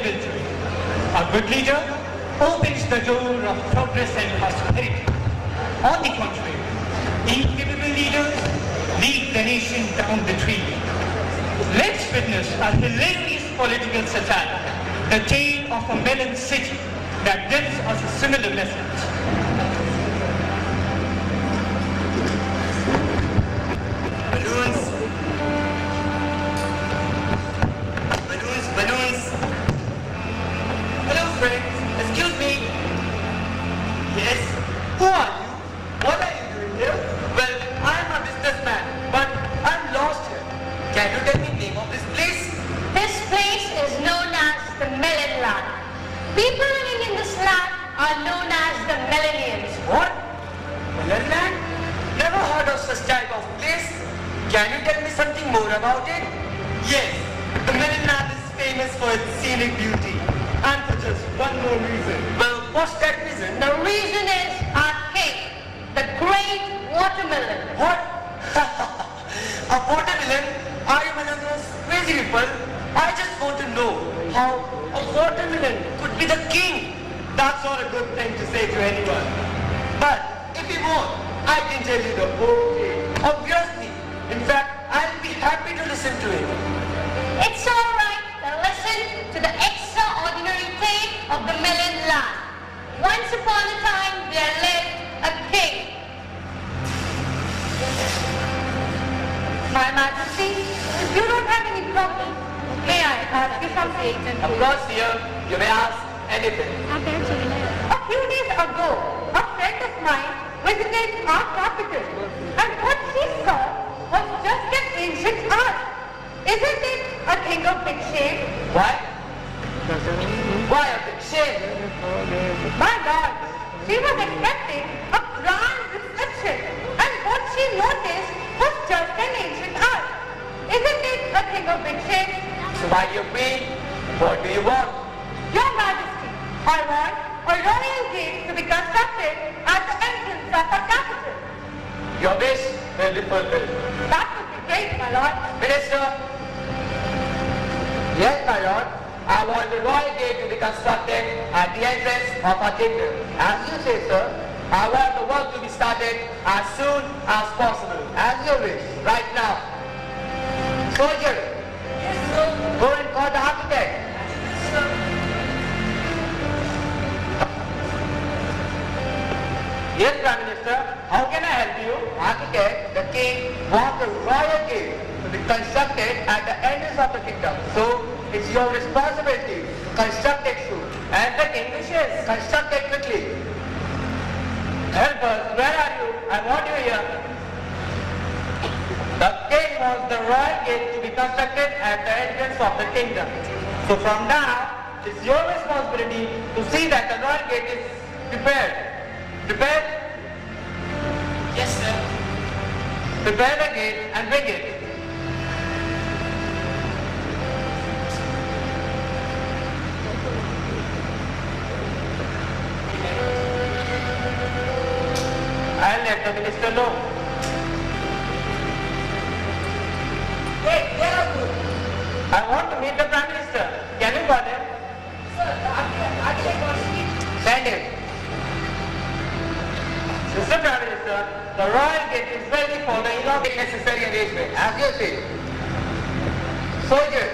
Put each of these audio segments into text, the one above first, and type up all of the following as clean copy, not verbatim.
military. A good leader opens the door of progress and prosperity. On the contrary, incapable leaders lead the nation down the tree. Let's witness a hilarious political satire, the tale of a melon city that gives us a similar message. Balloons. Balloons, balloons. Hello friends, excuse me. Yes? Who are you? What are you doing here? Well, I'm a businessman, but I'm lost here. Can you tell me the name of this place? This place is known as the Melon Land. People living in this land are known as the Melonians. What? Melonland? Never heard of such type of place. Can you tell me something more about it? Yes, the Melonland is famous for its scenic beauty. And for just one more reason. Well, what's that reason? The reason is our king, the great watermelon. What? A watermelon? Are you one of those crazy people? I just want to know how a watermelon could be the king. That's not a good thing to say to anyone. But if you want, I can tell you the whole thing. Obviously. In fact, I'll be happy to listen to it. It's all right to listen to the extraordinary tale of the Melon Land. Once upon a time, there lived a king. My Majesty, if you don't have any problem, may I ask you something? Of course, dear. You may ask anything. A few days ago, a friend of mine visited our capital, and what she saw was just an ancient art. Isn't it a thing of big shame? Why? Why a big shame? My God, she was expecting a grand reception, and what she noticed was just an ancient art. Isn't it a thing of big shame? So why do you mean? What do you want? Your Majesty, I want a royal gate to be constructed at the entrance of our capital. Your wish will be fulfilled. That would be great, my lord. Minister. Yes, my lord. I want the royal gate to be constructed at the entrance of our kingdom. As you say, sir. I want the work to be started as soon as possible. As you wish. Right now. Soldier. Yes, sir. Go and call the architect. Yes, sir. Yes, Prime Minister. How can I help you? Architect, the king wants a royal gate to be constructed at the entrance of the kingdom. So, it's your responsibility to construct it soon. And the king wishes. Construct it quickly. Help us. Where are you? I want you here. The king wants the royal gate to be constructed at the entrance of the kingdom. So from now, it's your responsibility to see that the royal gate is prepared. Prepared? Yes, sir. Prepare the gate and bring it. I'll let the minister know. Hey, where are you? I want to meet the Prime Minister. Can you call him? Sir, the architect wants to meet. Send him. Mr. Prime Minister, the royal gate is ready for the immediate necessary arrangement. As you say. Soldier.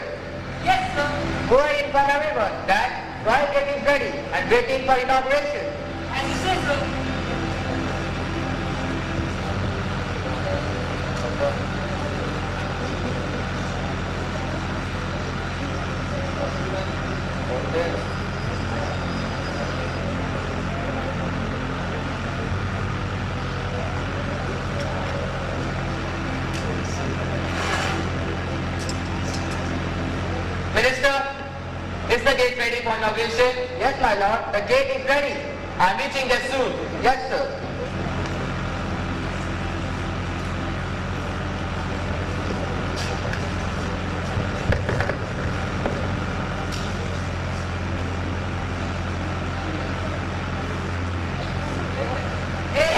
Yes, sir. Go and inform everyone that royal gate is ready and waiting for inauguration. As you say, sir. Minister, is the gate ready for inauguration? Yes, my lord. The gate is ready. I'm reaching there soon. Yes, sir.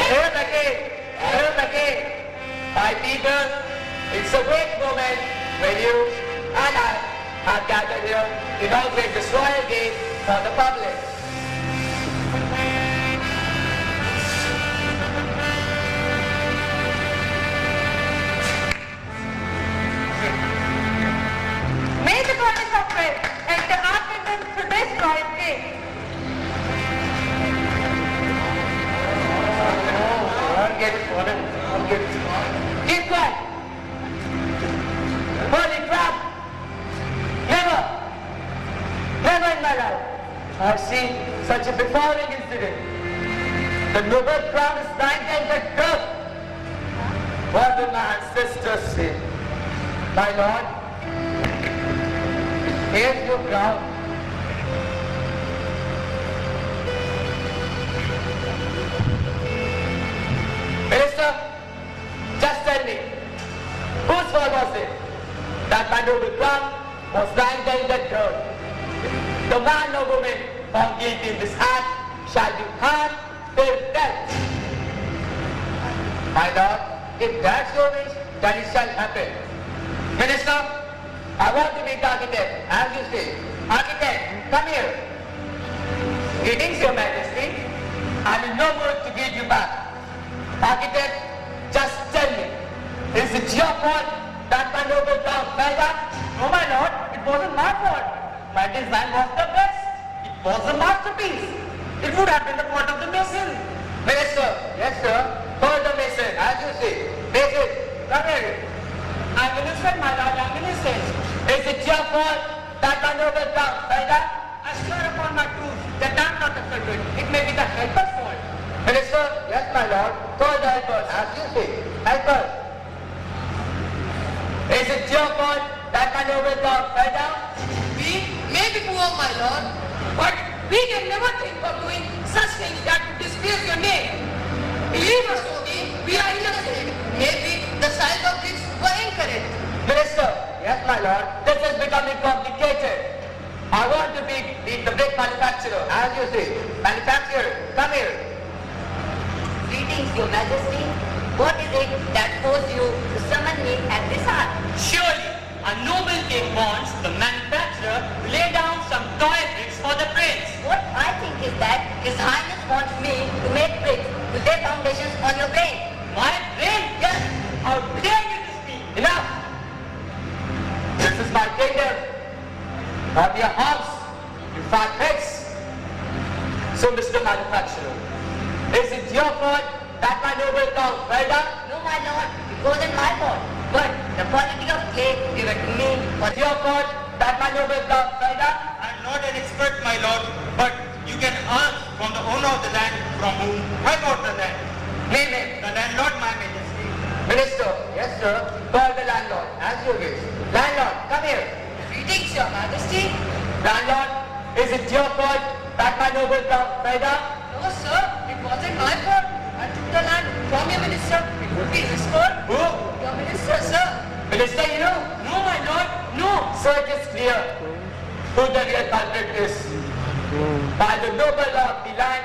Here the gate. Here the gate. My people, it's a great moment when you and I have gathered here inaugurate this royal gate for the public. May the goddess of faith enter our kingdom through this royal gate. Keep quiet. Holy crap! Never in my life I've seen such a befalling incident. The noble crown is lying in the dirt. What will my ancestors say? My lord, here's your crown. Minister, just tell me, whose fault was it that my noble crown was lying there in the dirt? The man or woman found guilty in this act shall be hanged till death. My lord, if that's your wish, then it shall happen. Minister, I want to meet the architect, as you say. Architect, come here. Greetings, Your Majesty. I'm in no mood to give you back. Architect, just tell me, is it your fault that my noble crown fell down? No, my lord, it wasn't my fault. My design was the best. It was a masterpiece. It would have been the fault of the mason. Minister, yes sir, hold the mason, as you say. Mason, come here. I'm innocent, my lord, I'm innocent. Is it your fault that my noble crown fell down? I swear upon my truth that I'm not the culprit. It may be the helper's fault. Minister, yes my lord, call the helpers, as you say. Helpers. Is it your fault that my noble crown fell down? We may be poor, my lord, but we can never think of doing such things that would disgrace your name. Believe us, Yogi, we are innocent. Maybe the size of this were incorrect. Minister, yes my lord, this is becoming complicated. I want to meet the brick manufacturer, as you say. Manufacturer, come here. Greetings, Your Majesty. What is it that forced you to summon me at this hour? Surely, a noble king wants the manufacturer to lay down some toy bricks for the prince. What I think is that His Highness wants me to make bricks to lay foundations on your brain. My brain? Yes. How dare you to speak? Enough! This is my kingdom, not your house, you fat pigs. So, Mr. Manufacturer, is it your fault that my noble cow fell down? No, my lord, it wasn't my fault. But the quality of clay given to me was It's your fault that my noble cow fell down? I'm not an expert, my lord, but you can ask from the owner of the land from whom I bought the land. Name him. The landlord, my majesty. Minister, yes sir, call the landlord, as you wish. Landlord, come here. Greetings, Your Majesty. Landlord, is it your fault that my noble cow fell down? No, sir, it wasn't my fault. I took the land from your minister. It would be his fault. Who? Your minister, sir. Minister, you know? No, my lord, no. So it is clear who the real culprit is. By the noble law of the land,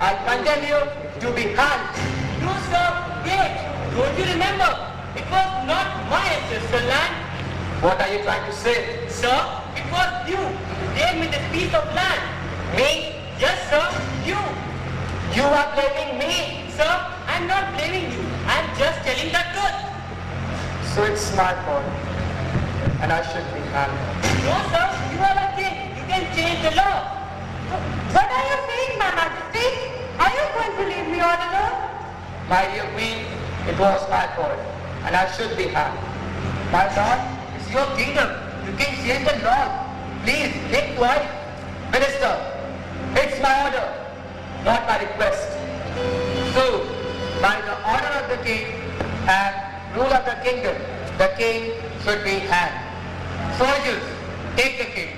I condemn you to be hanged. No, sir, wait. Don't you remember? It was not my ancestral land. What are you trying to say? Sir, it was you who gave me this piece of land. Me? Yes, sir, you. You are blaming me? Sir, I'm not blaming you. I'm just telling the truth. So it's my fault. And I should be hanged. No, sir, you are a king. You can change the law. What are you saying, my majesty? Are you going to leave me all alone? My dear queen, it was my fault. And I should be hanged. My lord, it's your kingdom. You can change the law. Please, think twice. Minister, it's my order, not my request. So, by the order of the king and rule of the kingdom, the king should be hanged. Soldiers, take the king.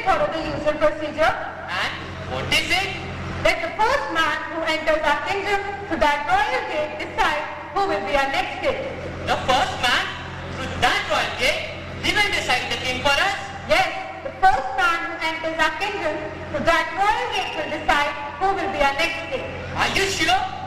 follow the usual procedure. And what is it? Let the first man who enters our kingdom through that royal gate decide who will be our next king. The first man through that royal gate, he will decide the king for us. Yes, the first man who enters our kingdom through that royal gate will decide who will be our next king. Are you sure?